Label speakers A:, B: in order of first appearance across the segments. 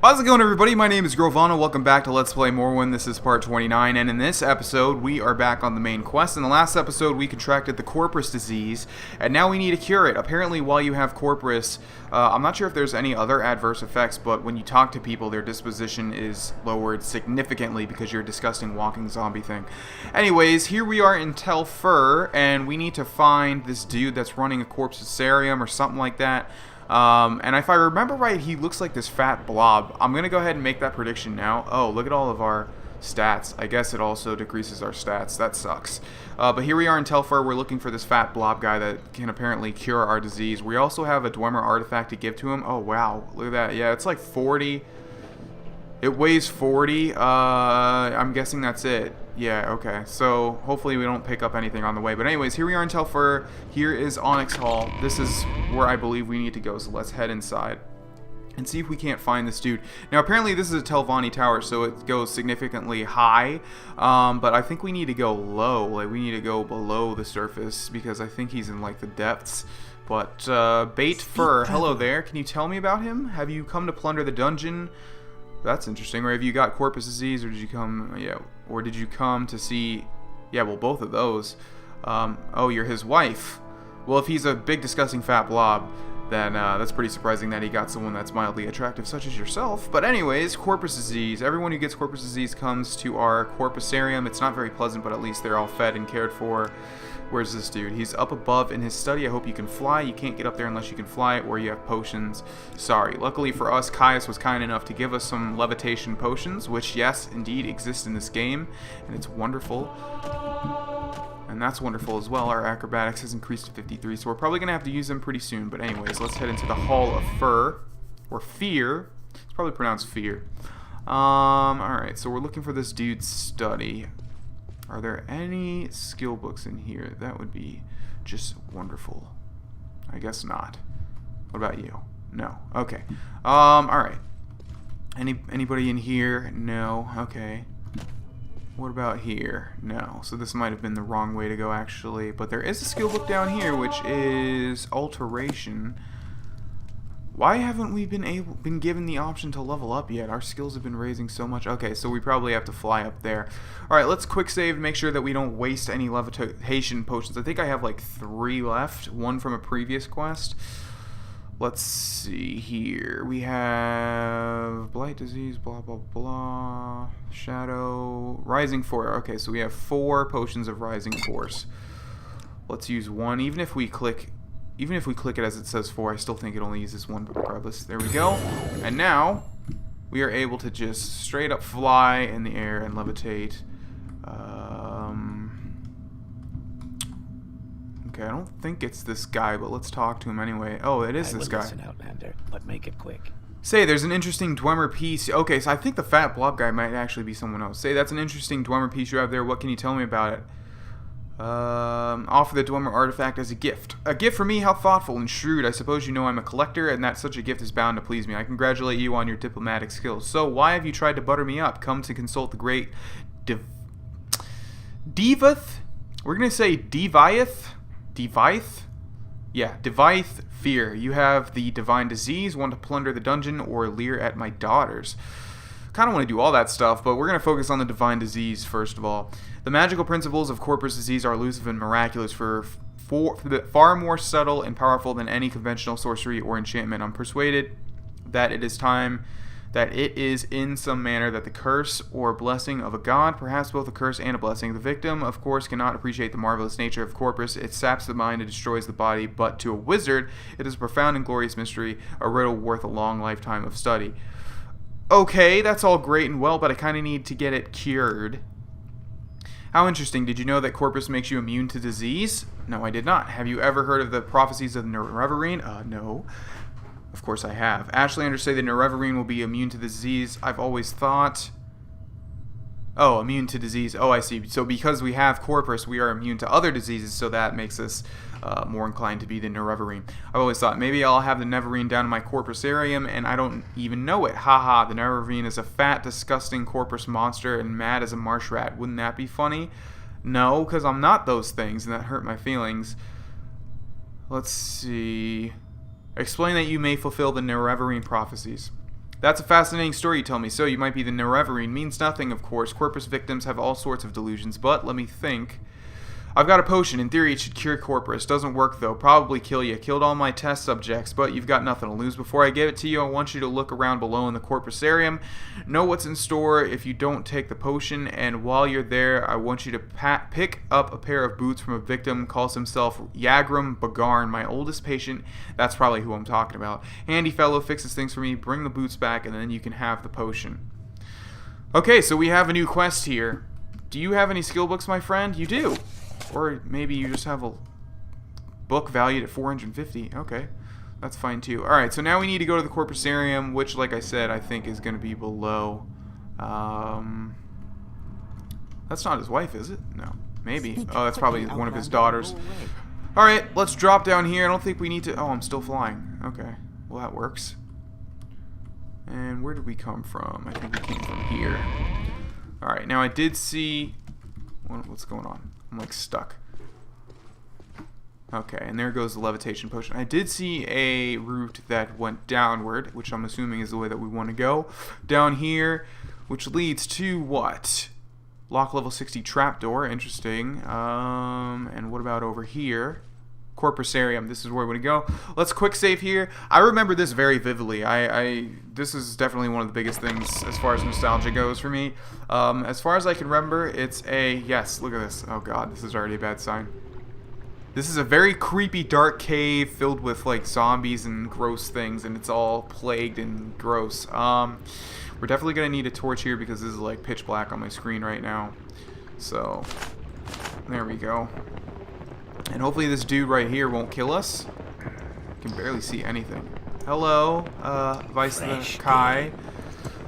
A: How's it going, everybody? My name is Grohlvana. Welcome back to Let's Play Morrowind. This is part 29, and in this episode, we are back on the main quest. In the last episode, we contracted the Corprus disease, and now we need to cure it. Apparently, while you have Corprus, I'm not sure if there's any other adverse effects, but when you talk to people, their disposition is lowered significantly because you're a disgusting walking zombie thing. Anyways, here we are in Tel Fyr, and we need to find this dude that's running a corpusarium or something like that. And if I remember right, he looks like this fat blob. I'm going to go ahead and make that prediction now. Oh, look at all of our stats. I guess it also decreases our stats. That sucks. But here we are in Tel Fyr. We're looking for this fat blob guy that can apparently cure our disease. We also have a Dwemer artifact to give to him. Oh, wow. Look at that. Yeah, it's like 40. It weighs 40. I'm guessing that's it. Yeah, okay. So, hopefully we don't pick up anything on the way. But anyways, here we are in Tel Fyr. Here is Onyx Hall. This is where I believe we need to go. So, let's head inside and see if we can't find this dude. Now, apparently this is a Telvani tower, so it goes significantly high. But I think we need to go low. Like, we need to go below the surface because I think he's in, like, the depths. But, Divayth Fyr, hello there. Can you tell me about him? Have you come to plunder the dungeon? That's interesting. Or have you got corpus disease, or did you come? Yeah, or did you come to see? Yeah, well, both of those. Oh, you're his wife. Well, if he's a big, disgusting fat blob, then that's pretty surprising that he got someone that's mildly attractive, such as yourself. But anyways, corpus disease. Everyone who gets corpus disease comes to our corpusarium. It's not very pleasant, but at least they're all fed and cared for. Where's this dude? He's up above in his study. I hope you can fly. You can't get up there unless you can fly or you have potions. Sorry. Luckily for us, Caius was kind enough to give us some levitation potions, which, yes, indeed exist in this game, and it's wonderful. And that's wonderful as well. Our acrobatics has increased to 53, so we're probably going to have to use them pretty soon. But anyways, let's head into the Hall of Fyr, or Fear. It's probably pronounced Fear. Alright, so we're looking for this dude's study. Are there any skill books in here? That would be just wonderful. I guess not. What about you? No. Okay. Alright. Anybody in here? No. Okay. What about here? No. So this might have been the wrong way to go, actually. But there is a skill book down here, which is Alteration. Why haven't we been given the option to level up yet? Our skills have been raising so much. Okay, so we probably have to fly up there. Alright, let's quick save to make sure that we don't waste any levitation potions. I think I have like 3 left. 1 from a previous quest. Let's see here. We have Blight Disease, blah, blah, blah. Shadow. Rising Force. Okay, so we have 4 potions of Rising Force. Let's use 1. Even if we click it as it says 4, I still think it only uses 1, but regardless. There we go. And now, we are able to just straight up fly in the air and levitate. Okay, I don't think it's this guy, but let's talk to him anyway. Oh, it is this guy.
B: Listen, Outlander, but make it quick.
A: Say, there's an interesting Dwemer piece. Okay, so I think the fat blob guy might actually be someone else. Say, that's an interesting Dwemer piece you have there. What can you tell me about it? Offer the Dwemer artifact as a gift. A gift for me? How thoughtful and shrewd. I suppose you know I'm a collector, and that such a gift is bound to please me. I congratulate you on your diplomatic skills. So, why have you tried to butter me up? Come to consult the great Divayth? We're going to say Divayth? Divayth? Yeah, Divayth Fyr. You have the divine disease, want to plunder the dungeon, or leer at my daughters. Kind of want to do all that stuff, but we're going to focus on the divine disease first of all. The magical principles of corpus disease are elusive and miraculous, far more subtle and powerful than any conventional sorcery or enchantment. I'm persuaded that it is in some manner that the curse or blessing of a god, perhaps both a curse and a blessing. The victim, of course, cannot appreciate the marvelous nature of corpus. It saps the mind and destroys the body, but to a wizard, it is a profound and glorious mystery, a riddle worth a long lifetime of study. Okay, that's all great and well, but I kind of need to get it cured. How interesting. Did you know that corpus makes you immune to disease? No, I did not. Have you ever heard of the prophecies of Nerevarine? No. Of course I have. Ashlanders say that Nerevarine will be immune to the disease. I've always thought... Oh, immune to disease. Oh, I see. So because we have Corprus, we are immune to other diseases, so that makes us more inclined to be the Nerevarine. I've always thought, maybe I'll have the Nerevarine down in my Corprusarium, and I don't even know it. Haha, the Nerevarine is a fat, disgusting Corprus monster and mad as a marsh rat. Wouldn't that be funny? No, because I'm not those things, and that hurt my feelings. Let's see... Explain that you may fulfill the Nerevarine prophecies. That's a fascinating story you tell me. So, you might be the Nerevarine. Means nothing, of course. Corpus victims have all sorts of delusions, but let me think. I've got a potion. In theory, it should cure Corprus. Doesn't work, though. Probably kill you. Killed all my test subjects, but you've got nothing to lose. Before I give it to you, I want you to look around below in the Corpusarium. Know what's in store if you don't take the potion, and while you're there, I want you to pick up a pair of boots from a victim. Calls himself Eugh Bagarn, my oldest patient. That's probably who I'm talking about. Handy fellow, fixes things for me. Bring the boots back, and then you can have the potion. Okay, so we have a new quest here. Do you have any skill books, my friend? You do. Or maybe you just have a book valued at 450. Okay, that's fine too. Alright, so now we need to go to the Corpusarium, which, like I said, I think is going to be below. That's not his wife, is it? No. Maybe. Oh, that's probably one of his daughters. Alright, let's drop down here. I don't think we need to... Oh, I'm still flying. Okay. Well, that works. And where did we come from? I think we came from here. Alright, now I did see... What's going on? I'm like stuck. Okay, and there goes the levitation potion. I did see a route that went downward, which I'm assuming is the way that we want to go. Down here, which leads to what? Lock level 60 trapdoor. Interesting. And what about over here? Corprusarium. This is where we want to go. Let's quick save here. I remember this very vividly. This is definitely one of the biggest things as far as nostalgia goes for me. As far as I can remember, it's a... Yes, look at this. Oh god, this is already a bad sign. This is a very creepy dark cave filled with like zombies and gross things, and it's all plagued and gross. We're definitely going to need a torch here because this is like pitch black on my screen right now. So, there we go. And hopefully this dude right here won't kill us. I can barely see anything. Hello, Divayth Fyr.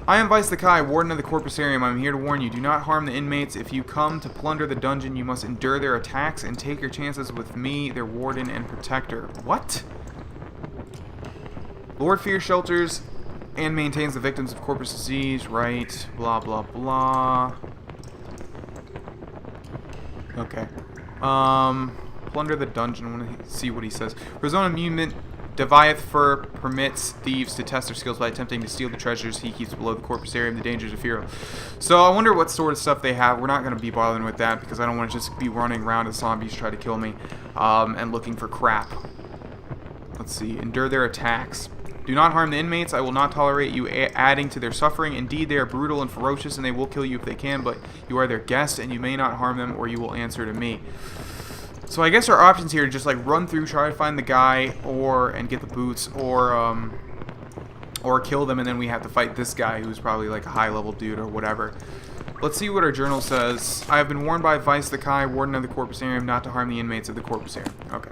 A: I am Divayth Fyr, Warden of the Corpusarium. I'm here to warn you, do not harm the inmates. If you come to plunder the dungeon, you must endure their attacks and take your chances with me, their warden and protector. What? Lord Fyr shelters and maintains the victims of Corpus disease, right? Blah, blah, blah. Okay. Plunder the dungeon. I want to see what he says. For his own amusement, Divayth Fyr permits thieves to test their skills by attempting to steal the treasures he keeps below the Corpusarium, the dangers of Fyr. So I wonder what sort of stuff they have. We're not going to be bothering with that because I don't want to just be running around as zombies try to kill me and looking for crap. Let's see. Endure their attacks. Do not harm the inmates. I will not tolerate you adding to their suffering. Indeed, they are brutal and ferocious, and they will kill you if they can, but you are their guest, and you may not harm them, or you will answer to me. So I guess our options here are just like run through, try to find the guy, and get the boots, or kill them, and then we have to fight this guy who's probably like a high-level dude or whatever. Let's see what our journal says. I have been warned by Divayth Fyr, Warden of the Corpusarium, not to harm the inmates of the Corpusarium. Okay.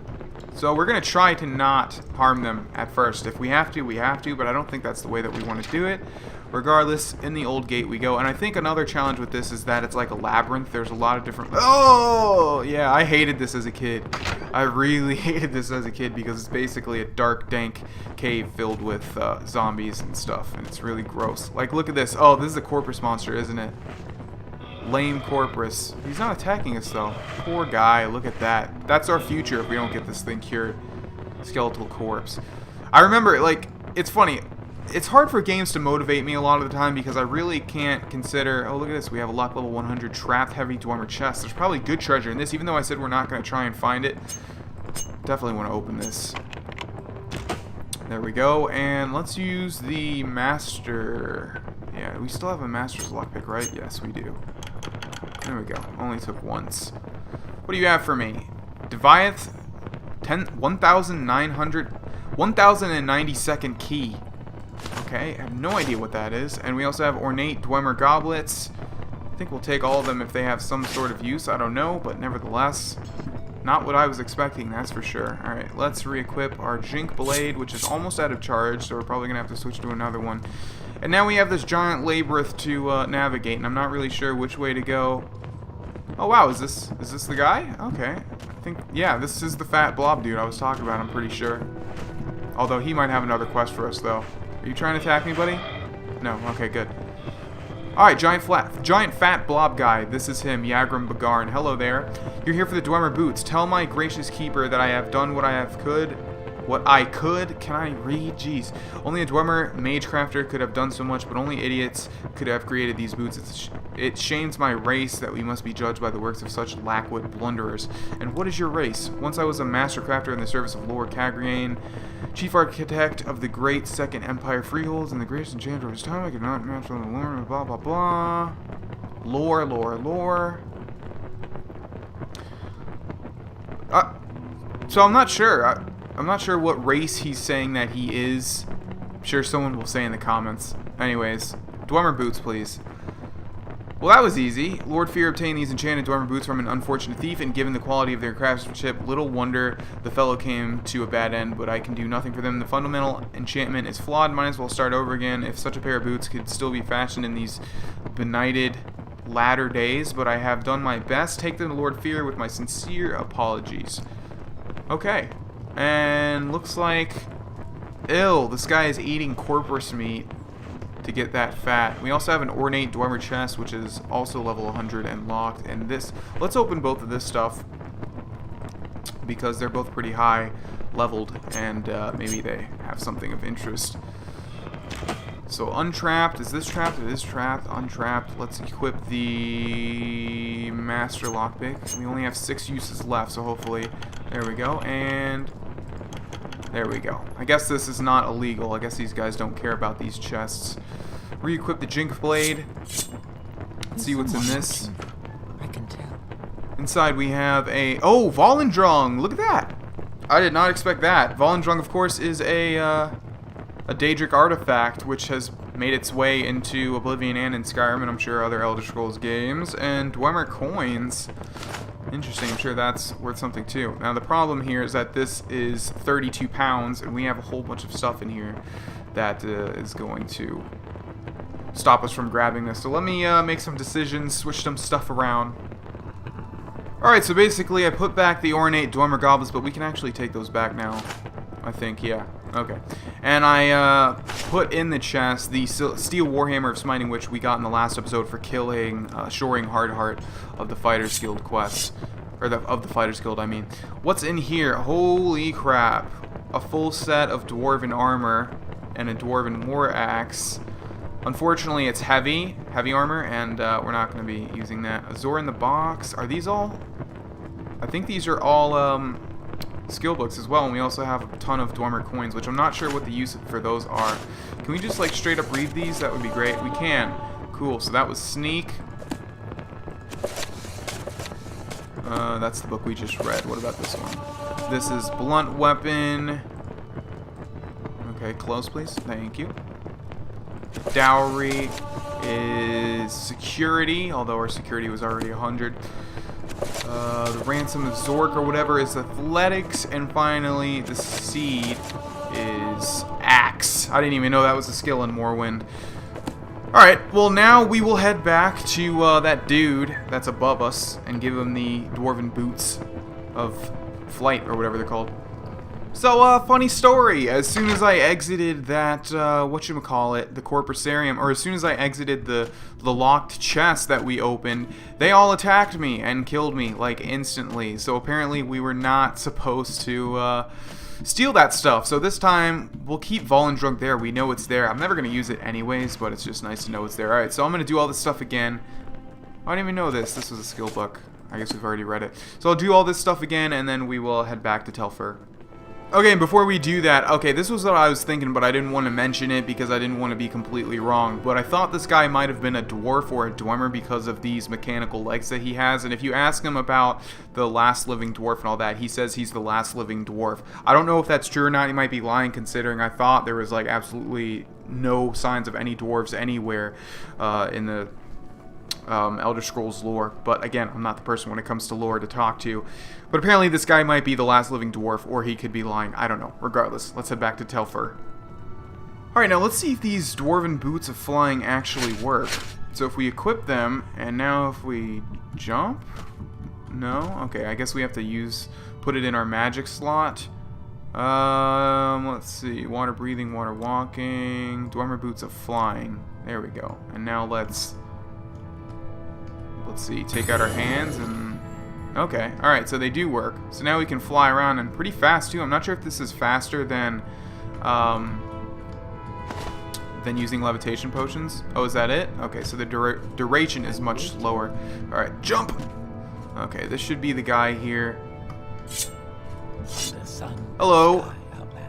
A: So we're going to try to not harm them at first. If we have to, we have to, but I don't think that's the way that we want to do it. Regardless, in the old gate we go. And I think another challenge with this is that it's like a labyrinth. There's a lot of different... Oh! Yeah, I hated this as a kid. I really hated this as a kid because it's basically a dark, dank cave filled with zombies and stuff. And it's really gross. Like, look at this. Oh, this is a Corprus monster, isn't it? Lame Corprus. He's not attacking us, though. Poor guy. Look at that. That's our future if we don't get this thing cured. Skeletal corpse. I remember, like, it's funny. It's hard for games to motivate me a lot of the time because I really can't consider... Oh, look at this. We have a lock level 100 trapped heavy dwemer chest. There's probably good treasure in this, even though I said we're not going to try and find it. Definitely want to open this. There we go. And let's use the master... Yeah, we still have a master's lockpick, right? Yes, we do. There we go. Only took once. What do you have for me? Divayth 1092nd key. Okay, I have no idea what that is. And we also have ornate dwemer goblets. I think we'll take all of them if they have some sort of use. I don't know, but nevertheless, not what I was expecting, that's for sure. Alright, let's re-equip our Jink Blade, which is almost out of charge, so we're probably going to have to switch to another one. And now we have this giant labyrinth to navigate, and I'm not really sure which way to go. Oh wow, is this the guy? Okay. I think, yeah, this is the fat blob dude I was talking about, I'm pretty sure. Although he might have another quest for us, though. Are you trying to attack me, buddy? No, okay, good. Alright, giant fat blob guy. This is him, Eugh Bagarn. Hello there. You're here for the Dwemer boots. Tell my gracious keeper that I have done what I have could. what I could. Can I read? Jeez. Only a Dwemer magecrafter could have done so much, but only idiots could have created these boots. It shames my race that we must be judged by the works of such lackwit blunderers. And what is your race? Once I was a master crafter in the service of Lord Cagriane, chief architect of the great Second Empire freeholds and the greatest enchanter of his time. I could not match on the lore, blah blah blah. Lore. So I'm not sure. I'm not sure what race he's saying that he is. I'm sure someone will say in the comments. Anyways, Dwemer boots, please. Well, that was easy. Lord Fyr obtained these enchanted Dwemer boots from an unfortunate thief, and given the quality of their craftsmanship, little wonder the fellow came to a bad end, but I can do nothing for them. The fundamental enchantment is flawed. Might as well start over again. If such a pair of boots could still be fashioned in these benighted latter days, but I have done my best. Take them to Lord Fyr with my sincere apologies. Okay. And looks like... Ew, this guy is eating corpus meat to get that fat. We also have an ornate Dwemer chest, which is also level 100 and locked. And this, let's open both of this stuff because they're both pretty high leveled, and maybe they have something of interest. So untrapped, is this trapped? It is trapped. Untrapped. Let's equip the master lockpick. We only have 6 uses left, so hopefully, there we go. And there we go. I guess this is not illegal. I guess these guys don't care about these chests. Re-equip the Jink Blade. Let's see what's in this.
B: I can tell.
A: Inside we have a... Oh, Volendrung! Look at that! I did not expect that. Volendrung, of course, is a Daedric artifact, which has made its way into Oblivion and in Skyrim, and I'm sure other Elder Scrolls games. And Dwemer coins. Interesting, I'm sure that's worth something too. Now the problem here is that this is 32 pounds, and we have a whole bunch of stuff in here that is going to stop us from grabbing this. So let me make some decisions, switch some stuff around. Alright, so basically I put back the ornate Dwemer goblets, but we can actually take those back now. I think, yeah. Okay. And I put in the chest the Steel Warhammer of Smiting, which we got in the last episode for killing Shoring Hardheart of the Fighters Guild quests. Or of the Fighters Guild, I mean. What's in here? Holy crap. A full set of Dwarven armor and a Dwarven war axe. Unfortunately, it's heavy armor, and we're not going to be using that. Azor in the box. Are these all? I think these are all skill books as well, and we also have a ton of Dwemer coins, which I'm not sure what the use for those are. Can we just like straight up read these? That would be great. We can. Cool. So that was Sneak. That's the book we just read. What about this one? This is Blunt Weapon. Okay, close please. Thank you. Dowry is Security, although our Security was already 100. The Ransom of Zork or whatever is Athletics, and finally the Seed is Axe. I didn't even know that was a skill in Morrowind. Alright, well now we will head back to that dude that's above us and give him the Dwarven Boots of Flight, or whatever they're called. So, funny story. As soon as I exited that, whatchamacallit, the Corpusarium, or as soon as I exited the locked chest that we opened, they all attacked me and killed me, like, instantly. So apparently we were not supposed to, steal that stuff. So this time, we'll keep Volendrunk there. We know it's there. I'm never going to use it anyways, but it's just nice to know it's there. Alright, so I'm going to do all this stuff again. I didn't even know this. This was a skill book. I guess we've already read it. So I'll do all this stuff again, and then we will head back to Tel Fyr. Okay, before we do that, okay, this was what I was thinking, but I didn't want to mention it because I didn't want to be completely wrong. But I thought this guy might have been a dwarf or a Dwemer because of these mechanical legs that he has. And if you ask him about the last living dwarf and all that, he says he's the last living dwarf. I don't know if that's true or not. He might be lying, considering I thought there was like absolutely no signs of any dwarves anywhere in the Elder Scrolls lore. But again, I'm not the person when it comes to lore to talk to. But apparently this guy might be the last living dwarf, or he could be lying. I don't know. Regardless, let's head back to Tel Fyr. Alright, now let's see if these Dwarven Boots of Flying actually work. So if we equip them, and now if we jump? No? Okay, I guess we have to put it in our magic slot. Let's see. Water breathing, water walking, Dwemer Boots of Flying. There we go. And now let's see, take out our hands and Okay, alright, so they do work. So now we can fly around and pretty fast too. I'm not sure if this is faster than using levitation potions. Oh, is that it? Okay, so the duration is much slower. Alright, jump! Okay, this should be the guy here. Hello!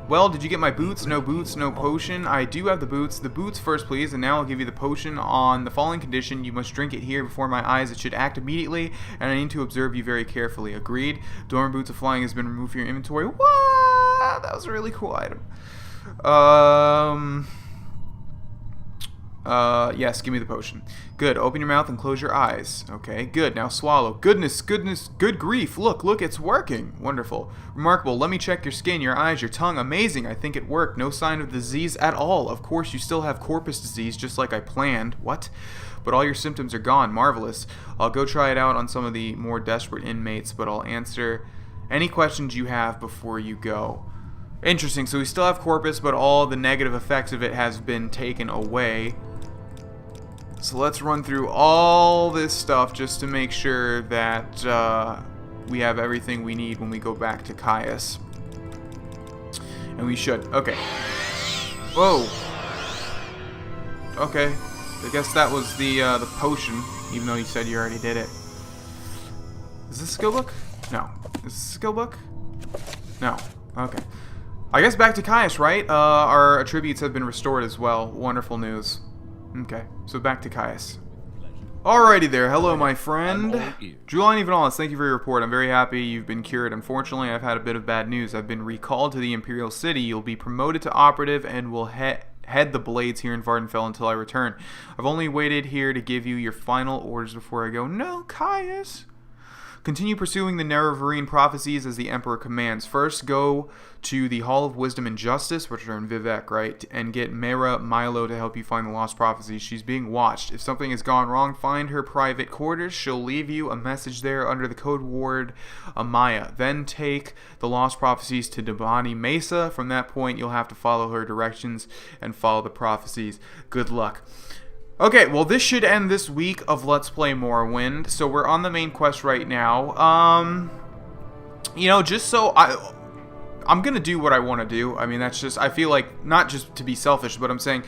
A: Well, did you get my boots? No boots, no potion. I do have the boots. The boots first, please, and now I'll give you the potion on the following condition. You must drink it here before my eyes. It should act immediately, and I need to observe you very carefully. Agreed. Dormant Boots of Flying has been removed from your inventory. What? That was a really cool item. Yes, give me the potion. Good. Open your mouth and close your eyes. Okay, good. Now swallow. Goodness, good grief. Look, it's working. Wonderful. Remarkable. Let me check your skin, your eyes, your tongue. Amazing. I think it worked. No sign of disease at all. Of course, you still have corpus disease, just like I planned. What? But all your symptoms are gone. Marvelous. I'll go try it out on some of the more desperate inmates, but I'll answer any questions you have before you go. Interesting. So we still have corpus, but all the negative effects of it has been taken away. So let's run through all this stuff just to make sure that we have everything we need when we go back to Caius. And we should. Okay. Whoa. Okay. I guess that was the potion, even though you said you already did it. Is this a skill book? No. Is this a skill book? No. Okay. I guess back to Caius, right? Our attributes have been restored as well. Wonderful news. Okay, so back to Caius. Alrighty there, hello my friend. Julian Evanolus, thank you for your report. I'm very happy you've been cured. Unfortunately, I've had a bit of bad news. I've been recalled to the Imperial City. You'll be promoted to operative and will head the blades here in Vardenfell until I return. I've only waited here to give you your final orders before I go. No, Caius. Continue pursuing the Nerevarine prophecies as the Emperor commands. First, go to the Hall of Wisdom and Justice, which are in Vivec, right? And get Mera Milo to help you find the lost prophecies. She's being watched. If something has gone wrong, find her private quarters. She'll leave you a message there under the code word Amaya. Then take the lost prophecies to Debani Mesa. From that point, you'll have to follow her directions and follow the prophecies. Good luck. Okay, well this should end this week of Let's Play Morrowind. So we're on the main quest right now. You know, just so I'm gonna do what I want to do. I mean, that's just, I feel like, not just to be selfish, but I'm saying,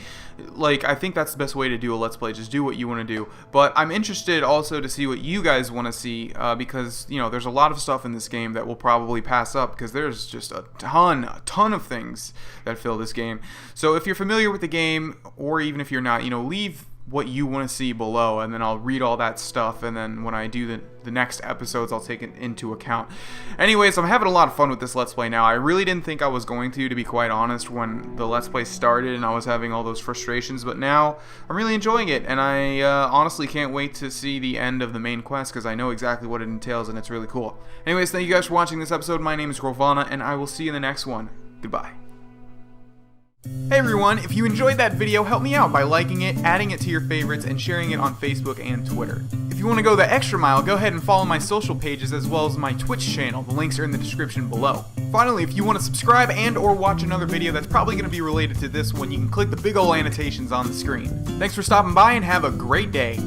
A: like, I think that's the best way to do a Let's Play. Just do what you want to do. But I'm interested also to see what you guys want to see, because, you know, there's a lot of stuff in this game that we'll probably pass up, because there's just a ton of things that fill this game. So if you're familiar with the game, or even if you're not, you know, leave what you want to see below, and then I'll read all that stuff, and then when I do the next episodes, I'll take it into account. Anyways, I'm having a lot of fun with this Let's Play now. I really didn't think I was going to be quite honest, when the Let's Play started and I was having all those frustrations, but now I'm really enjoying it, and I honestly can't wait to see the end of the main quest, because I know exactly what it entails, and it's really cool. Anyways, thank you guys for watching this episode. My name is Grohlvana, and I will see you in the next one. Goodbye. Hey everyone, if you enjoyed that video, help me out by liking it, adding it to your favorites, and sharing it on Facebook and Twitter. If you want to go the extra mile, go ahead and follow my social pages as well as my Twitch channel. The links are in the description below. Finally, if you want to subscribe and or watch another video that's probably going to be related to this one, you can click the big ol' annotations on the screen. Thanks for stopping by and have a great day.